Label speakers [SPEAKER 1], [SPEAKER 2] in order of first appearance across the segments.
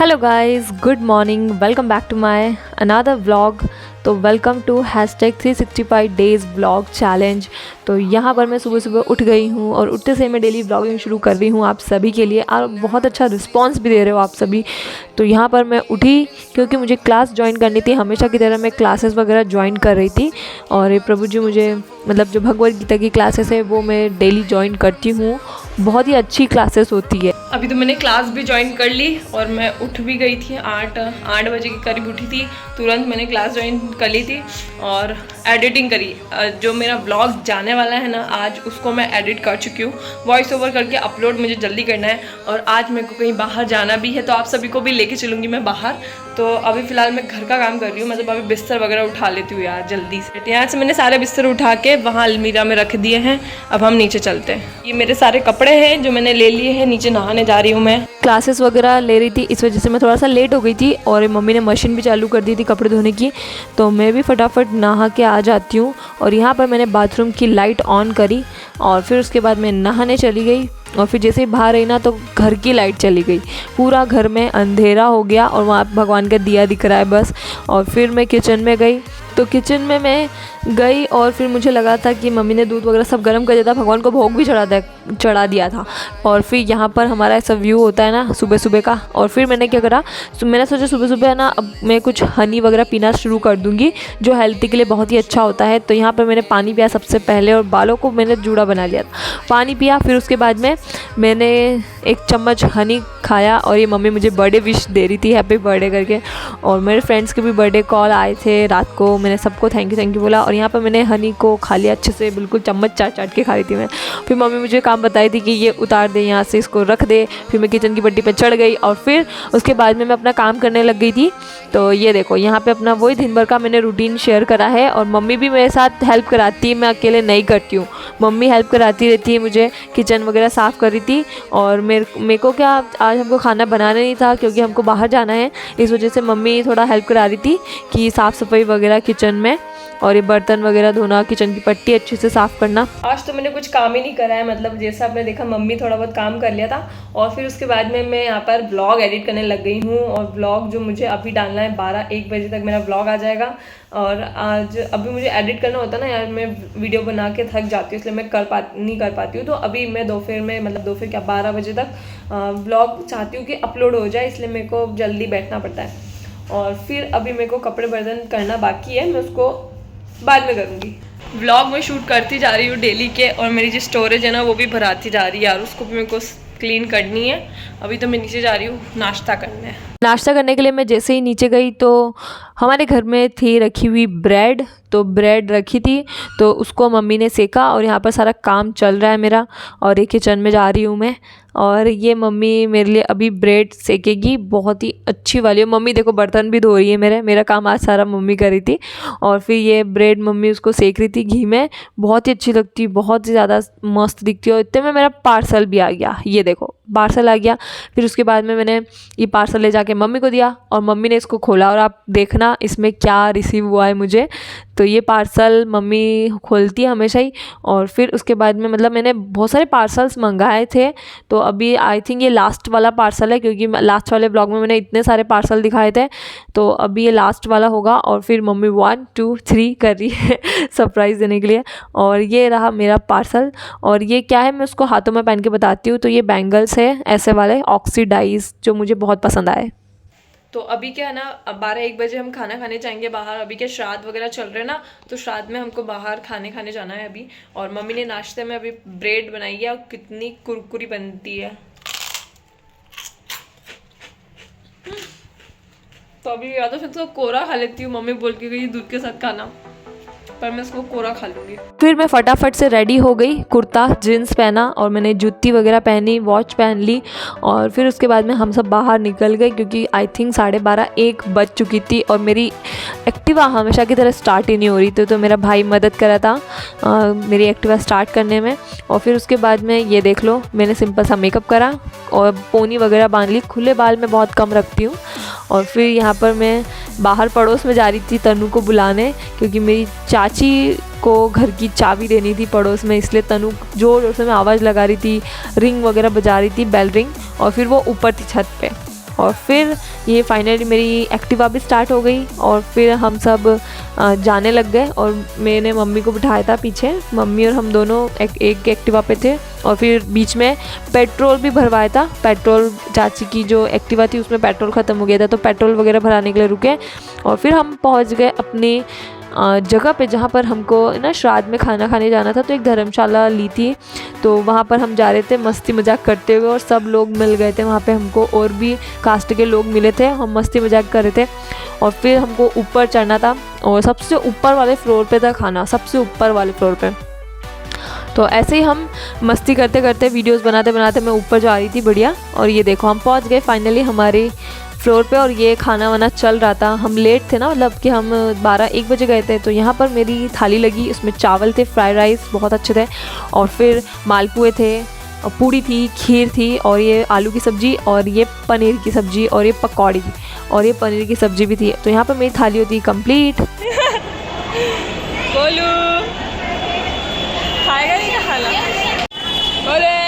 [SPEAKER 1] Hello guys, good morning, welcome back to my another vlog. तो welcome to #365 days vlog challenge. तो यहाँ पर मैं सुबह सुबह उठ गई हूँ और उठते से मैं डेली व्लॉगिंग शुरू कर रही हूँ आप सभी के लिए, और बहुत अच्छा रिस्पांस भी दे रहे हो आप सभी। तो यहाँ पर मैं उठी क्योंकि मुझे क्लास ज्वाइन करनी थी। हमेशा की तरह मैं क्लासेस वगैरह ज्वाइन कर रही थी, और प्रभु जी मुझे मतलब जो भगवद गीता की क्लासेस है वो मैं डेली ज्वाइन करती हूँ। बहुत ही अच्छी क्लासेस होती है। अभी तो मैंने क्लास भी ज्वाइन कर ली और मैं उठ भी गई थी। 8 बजे के करीब उठी थी, तुरंत मैंने क्लास ज्वाइन कर ली थी और एडिटिंग करी। जो मेरा व्लॉग जाने वाला है ना आज, उसको मैं एडिट कर चुकी हूँ। वॉइस ओवर करके अपलोड मुझे जल्दी करना है, और आज मेरे को कहीं बाहर जाना भी है, तो आप सभी को भी लेके चलूँगी मैं बाहर। तो अभी फ़िलहाल मैं घर का काम कर रही हूँ, मतलब अभी बिस्तर वगैरह उठा लेती हूँ यार जल्दी से। यहाँ से मैंने सारे बिस्तर उठा के वहाँ अलमीरा में रख दिए हैं। अब हम नीचे चलते हैं। ये मेरे सारे कपड़े हैं जो मैंने ले लिए हैं। नीचे नहाने जा रही हूँ मैं। क्लासेस वगैरह ले रही थी, इस वजह से मैं थोड़ा सा लेट हो गई थी, और मम्मी ने मशीन भी चालू कर दी थी कपड़े धोने की। तो मैं भी फटाफट नहा के आ जाती हूँ। और यहाँ पर मैंने बाथरूम की लाइट ऑन करी, और फिर उसके बाद मैं नहाने चली गई। और फिर जैसे ही बाहर आई ना, तो घर की लाइट चली गई, पूरा घर में अंधेरा हो गया, और वहाँ भगवान का दिया दिख रहा है बस। और फिर मैं किचन में गई, तो किचन में मैं गई और फिर मुझे लगा था कि मम्मी ने दूध वगैरह सब गर्म कर दिया था, भगवान को भोग भी चढ़ा दिया था। और फिर यहाँ पर हमारा ऐसा व्यू होता है ना सुबह सुबह का। और फिर मैंने क्या करा, मैंने सोचा सुबह सुबह है ना, अब मैं कुछ हनी वगैरह पीना शुरू कर दूँगी, जो हेल्थ के लिए बहुत ही अच्छा होता है। तो यहाँ पर मैंने पानी पिया सबसे पहले, और बालों को मैंने जूड़ा बना लिया था। पानी पिया, फिर उसके बाद में मैंने 1 चम्मच हनी खाया, और ये मम्मी मुझे बर्थडे विश दे रही थी, हैप्पी बर्थडे करके। और मेरे फ्रेंड्स के भी बर्थडे कॉल आए थे रात को, मैंने सबको थैंक यू बोला। और यहाँ पर मैंने हनी को खा लिया अच्छे से, बिल्कुल चम्मच चाट के खा रही थी मैं। फिर मम्मी मुझे काम बताई थी कि ये उतार दे यहाँ से, इसको रख दे। फिर मैं किचन की पट्टी पे चढ़ गई, और फिर उसके बाद में मैं अपना काम करने लग गई थी। तो ये देखो यहाँ पे अपना वही दिन भर का मैंने रूटीन शेयर करा है, और मम्मी भी मेरे साथ हेल्प कराती है, मैं अकेले नहीं करती हूँ। मम्मी हेल्प कराती रहती है मुझे, किचन वगैरह साफ़ कर रही थी। और मेरे को क्या, आज हमको खाना बनाना नहीं था क्योंकि हमको बाहर जाना है, इस वजह से मम्मी थोड़ा हेल्प करा रही थी कि साफ़ सफाई वगैरह किचन में, और ये बर्तन वगैरह धोना, किचन की पट्टी अच्छे से साफ़ करना। आज तो मैंने कुछ काम ही नहीं करा है, मतलब जैसा आपने देखा मम्मी थोड़ा बहुत काम कर लिया था। और फिर उसके बाद में मैं यहाँ पर ब्लॉग एडिट करने लग गई हूँ, और ब्लॉग जो मुझे अभी डालना है 12-1 बजे तक मेरा ब्लॉग आ जाएगा। और आज अभी मुझे एडिट करना होता है ना यार, मैं वीडियो बना के थक जाती हूँ, इसलिए मैं नहीं कर पाती हूँ। तो अभी मैं दोपहर में, मतलब दोपहर क्या 12 बजे तक ब्लॉग चाहती हूँ कि अपलोड हो जाए, इसलिए मेरे को जल्दी बैठना पड़ता है। और फिर अभी मेरे को कपड़े बर्तन करना बाकी है, मैं उसको बाद में करूँगी। व्लॉग में शूट करती जा रही हूँ डेली के, और मेरी जो स्टोरेज है ना वो भी भराती जा रही है यार, उसको भी मेरे को क्लीन करनी है। अभी तो मैं नीचे जा रही हूँ नाश्ता करने। नाश्ता करने के लिए मैं जैसे ही नीचे गई, तो हमारे घर में थी रखी हुई ब्रेड। तो ब्रेड रखी थी, तो उसको मम्मी ने सेका, और यहाँ पर सारा काम चल रहा है मेरा, और एक किचन में जा रही हूँ मैं। और ये मम्मी मेरे लिए अभी ब्रेड सेकेगी, बहुत ही अच्छी वाली है। मम्मी देखो बर्तन भी धो रही है मेरा काम आज सारा मम्मी कर रही थी। और फिर ये ब्रेड मम्मी उसको सेक रही थी घी में, बहुत ही अच्छी लगती है, बहुत ही ज़्यादा मस्त दिखती है। और इतने में मेरा पार्सल भी आ गया, ये देखो पार्सल आ गया। फिर उसके बाद में मैंने ये पार्सल ले जाके मम्मी को दिया, और मम्मी ने इसको खोला, और आप देखना इसमें क्या रिसीव हुआ है मुझे। तो ये पार्सल मम्मी खोलती है हमेशा ही। और फिर उसके बाद में, मतलब मैंने बहुत सारे पार्सल्स मंगाए थे, तो अभी आई थिंक ये लास्ट वाला पार्सल है, क्योंकि लास्ट वाले ब्लॉग में मैंने इतने सारे पार्सल दिखाए थे, तो अभी ये लास्ट वाला होगा। और फिर मम्मी 1 2 3 कर रही है सरप्राइज़ देने के लिए। और ये रहा मेरा पार्सल, और ये क्या है मैं उसको हाथों में पहन के बताती हूँ। तो ये बैंगल्स है ऐसे वाले ऑक्सीडाइज, जो मुझे बहुत पसंद आए। तो अभी क्या है ना, अब 12-1 बजे हम खाना खाने जाएंगे बाहर। अभी क्या श्राद्ध वगैरह चल रहे हैं ना, तो श्राद्ध में हमको बाहर खाने जाना है अभी। और मम्मी ने नाश्ते में अभी ब्रेड बनाई है, और कितनी कुरकुरी बनती है। तो अभी या तो फिर तो कोरा खा लेती हूँ, मम्मी बोल के गई दूध के साथ खाना, पर मैं इसको कोरा खा लूँगी। फिर मैं फटाफट से रेडी हो गई, कुर्ता जीन्स पहना, और मैंने जूती वगैरह पहनी, वॉच पहन ली। और फिर उसके बाद में हम सब बाहर निकल गए, क्योंकि आई थिंक 12:30-1 बज चुकी थी, और मेरी एक्टिवा हमेशा की तरह स्टार्ट ही नहीं हो रही थी। तो मेरा भाई मदद करा था मेरी एक्टिवा स्टार्ट करने में। और फिर उसके बाद में ये देख लो, मैंने सिंपल सा मेकअप करा और पोनी वगैरह बांध ली। खुले बाल मैं बहुत कम रखती हूँ। और फिर यहाँ पर मैं बाहर पड़ोस में जा रही थी तनु को बुलाने, क्योंकि मेरी चाची को घर की चाबी देनी थी पड़ोस में, इसलिए तनु जोर जोर से मैं आवाज़ लगा रही थी, रिंग वगैरह बजा रही थी, बेल रिंग। और फिर वो ऊपर थी छत पे, और फिर ये फाइनली मेरी एक्टिवा भी स्टार्ट हो गई और फिर हम सब जाने लग गए। और मैंने मम्मी को बिठाया था पीछे, मम्मी और हम दोनों एक एक्टिवा पे थे। और फिर बीच में पेट्रोल भी भरवाया था। पेट्रोल, चाची की जो एक्टिवा थी उसमें पेट्रोल ख़त्म हो गया था, तो पेट्रोल वगैरह भराने के लिए रुके। और फिर हम पहुंच गए अपनी जगह पे जहाँ पर हमको ना श्राद्ध में खाना खाने जाना था। तो एक धर्मशाला ली थी, तो वहाँ पर हम जा रहे थे मस्ती मजाक करते हुए, और सब लोग मिल गए थे वहाँ पे हमको, और भी कास्ट के लोग मिले थे, हम मस्ती मजाक कर रहे थे। और फिर हमको ऊपर चढ़ना था और सबसे ऊपर वाले फ्लोर पे था खाना, सबसे ऊपर वाले फ्लोर पे। तो ऐसे ही हम मस्ती करते करते वीडियोस बनाते बनाते मैं ऊपर जा रही थी बढ़िया। और ये देखो हम पहुंच गए फाइनली हमारे फ्लोर पे, और ये खाना वाना चल रहा था। हम लेट थे ना, मतलब कि हम 12-1 बजे गए थे। तो यहाँ पर मेरी थाली लगी, उसमें चावल थे, फ्राइड राइस बहुत अच्छे थे, और फिर मालपुए थे, और पूड़ी थी, खीर थी, और ये आलू की सब्ज़ी, और ये पनीर की सब्ज़ी, और ये पकौड़ी, और ये पनीर की सब्ज़ी भी थी। तो यहाँ पर मेरी थाली होती कंप्लीट।
[SPEAKER 2] बोलू खाएगा नहीं क्या खाना? बोले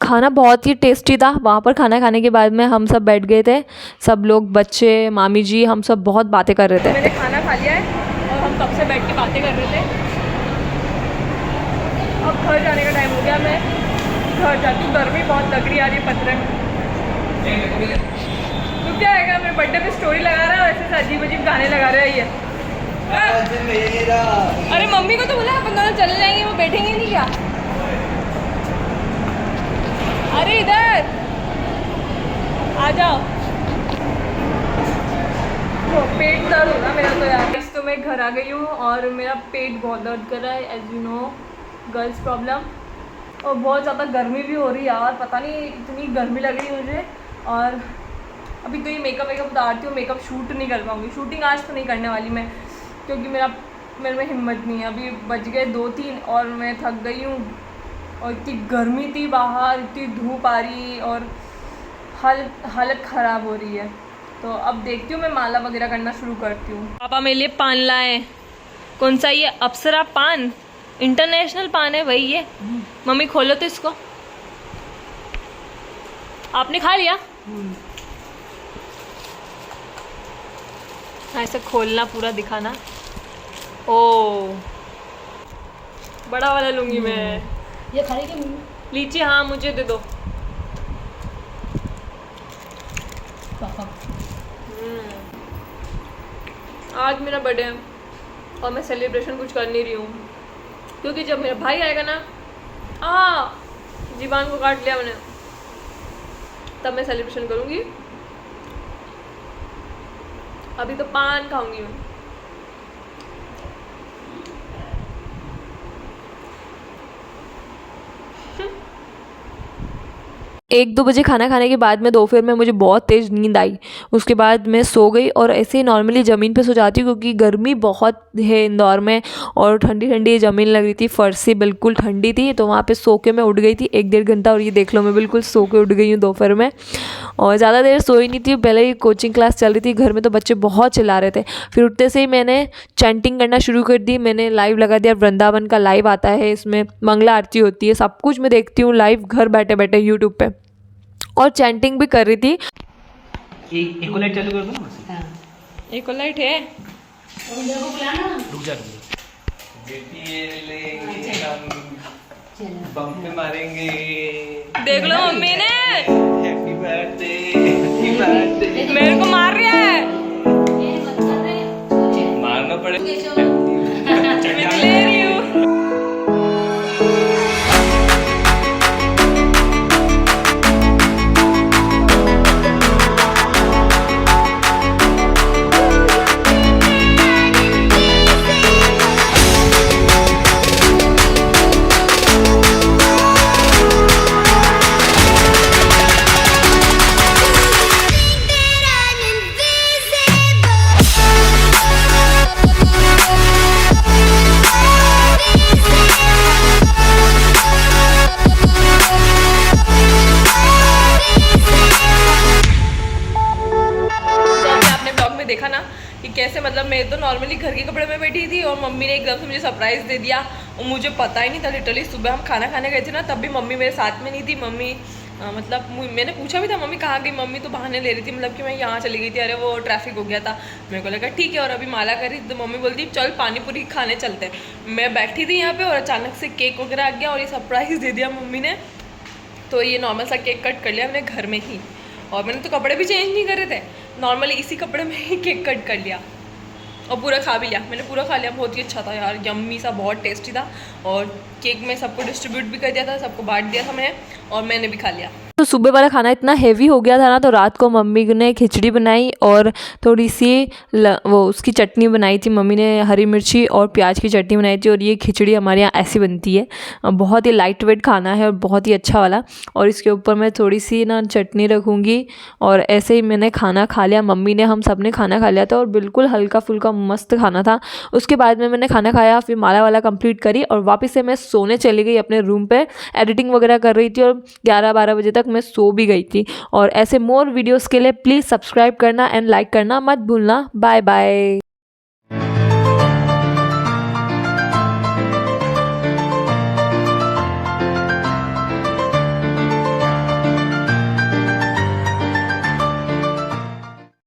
[SPEAKER 1] खाना बहुत ही टेस्टी था। वहाँ पर खाना खाने के बाद में हम सब बैठ गए थे, सब लोग, बच्चे, मामी जी, हम सब बहुत बातें कर रहे थे।
[SPEAKER 2] मैंने खाना खा लिया है और हम कब से बैठ के बातें कर रहे थे। अब घर जाने का टाइम हो गया, मैं घर जाती हूँ। गर्मी बहुत लग रही आ रही है। पत्र तो क्या आएगा, मेरे बर्थडे पे स्टोरी लगा रहा है, वैसे अजीब अजीब गाने लगा रहा है ये। अरे मम्मी को तो बोला अपन दोनों चले जाएंगे, वो बैठेंगे नहीं क्या? अरे इधर आ जाओ। तो पेट दर्द हो रहा मेरा तो यार। तो मैं घर आ गई हूँ और मेरा पेट बहुत दर्द कर रहा है, as you know girls problem. और बहुत ज़्यादा गर्मी भी हो रही है यार, पता नहीं इतनी गर्मी लग रही है मुझे। और अभी तो ये मेकअप उतारती हूँ, मेकअप शूट नहीं कर पाऊँगी। शूटिंग आज तो नहीं करने वाली मैं, क्योंकि मेरे में हिम्मत नहीं है। अभी बज गए 2-3 और मैं थक गई हूँ, और इतनी गर्मी थी बाहर, इतनी धूप आ रही, और हालत ख़राब हो रही है। तो अब देखती हूँ मैं माला वगैरह करना शुरू करती हूँ। पापा मेरे लिए पान लाए। कौन सा? ये अप्सरा पान, इंटरनेशनल पान है वही है। मम्मी खोलो तो इसको। आपने खा लिया? ऐसे खोलना, पूरा दिखाना। ओ बड़ा वाला लूंगी मैं।
[SPEAKER 3] ये खाएगी मम्मी?
[SPEAKER 2] लीची? हाँ मुझे दे दो।
[SPEAKER 3] पापा
[SPEAKER 2] आज मेरा बर्थडे है और मैं सेलिब्रेशन कुछ कर नहीं रही हूँ, क्योंकि जब मेरा भाई आएगा ना, जीवान को काट लिया मैंने, तब मैं सेलिब्रेशन करूँगी। अभी तो पान खाऊंगी मैं।
[SPEAKER 1] 1-2 बजे खाना खाने के बाद में दोपहर में मुझे बहुत तेज़ नींद आई। उसके बाद मैं सो गई, और ऐसे ही नॉर्मली ज़मीन पे सो जाती हूँ, क्योंकि गर्मी बहुत है इंदौर में, और ठंडी ठंडी ज़मीन लग रही थी, फर्श से बिल्कुल ठंडी थी। तो वहाँ पे सो के मैं उठ गई थी 1-1.5 घंटा, और ये देख लो मैं बिल्कुल सो के उठ गई हूँ दोपहर में। और ज़्यादा देर सोई नहीं थी, पहले ही कोचिंग क्लास चल रही थी, घर में तो बच्चे बहुत चिल्ला रहे थे। फिर उठते से ही मैंने चैंटिंग करना शुरू कर दी। मैंने लाइव लगा दिया, वृंदावन का लाइव आता है, इसमें मंगला आरती होती है, सब कुछ मैं देखती हूँ लाइव घर बैठे बैठे यूट्यूब पे, और चैंटिंग भी कर रही थी।
[SPEAKER 4] एक लाइट चालू कर दो ना।
[SPEAKER 2] एक और लाइट है।
[SPEAKER 4] रुक जा बेटी, लेंगे हम बम पे मारेंगे।
[SPEAKER 2] देख लो मम्मी ने
[SPEAKER 4] हैप्पी बर्थडे, हैप्पी बर्थडे
[SPEAKER 2] मेरे को मार रहा है।
[SPEAKER 4] मारना पड़े।
[SPEAKER 2] मैं ले रही हूँ। मैं तो नॉर्मली घर के कपड़े में बैठी थी और मम्मी ने एकदम से मुझे सरप्राइज़ दे दिया और मुझे पता ही नहीं था। लिटरली सुबह हम खाना खाने गए थे ना, तब भी मम्मी मेरे साथ में नहीं थी। मम्मी मतलब मैंने पूछा भी था मम्मी कहाँ गई, मम्मी तो बहाने ले रही थी, मतलब कि मैं यहाँ चली गई थी, अरे वो ट्रैफिक हो गया था। मेरे को लगा ठीक है, और अभी माला करी तो मम्मी बोलती चल पानी पूरी खाने चलते हैं। मैं बैठी थी यहाँ पे और अचानक से केक वगैरह आ गया और ये सरप्राइज़ दे दिया मम्मी ने। तो ये नॉर्मल सा केक कट कर लिया मैंने घर में ही, और मैंने तो कपड़े भी चेंज नहीं करे थे, नॉर्मली इसी कपड़े में ही केक कट कर लिया और पूरा खा भी लिया। मैंने पूरा खा लिया, बहुत ही अच्छा था यार, यम्मी सा, बहुत टेस्टी था। और केक में सबको डिस्ट्रीब्यूट भी कर दिया था, सबको बांट दिया था मैंने, और मैंने भी खा लिया।
[SPEAKER 1] तो सुबह वाला खाना इतना हेवी हो गया था ना, तो रात को मम्मी ने खिचड़ी बनाई और थोड़ी सी वो उसकी चटनी बनाई थी। मम्मी ने हरी मिर्ची और प्याज की चटनी बनाई थी, और ये खिचड़ी हमारे यहाँ ऐसी बनती है, बहुत ही लाइट वेट खाना है और बहुत ही अच्छा वाला। और इसके ऊपर मैं थोड़ी सी ना चटनी रखूँगी, और ऐसे ही मैंने खाना खा लिया। मम्मी ने, हम सब ने खाना खा लिया था और बिल्कुल हल्का फुल्का मस्त खाना था। उसके बाद में मैंने खाना खाया, फिर माला वाला कंप्लीट करी और वापस से मैं सोने चली गई अपने रूम पे। एडिटिंग वगैरह कर रही थी और 11-12 बजे तक मैं सो भी गई थी। और ऐसे मोर वीडियोस के लिए प्लीज़ सब्सक्राइब करना एंड लाइक करना मत भूलना। Bye bye.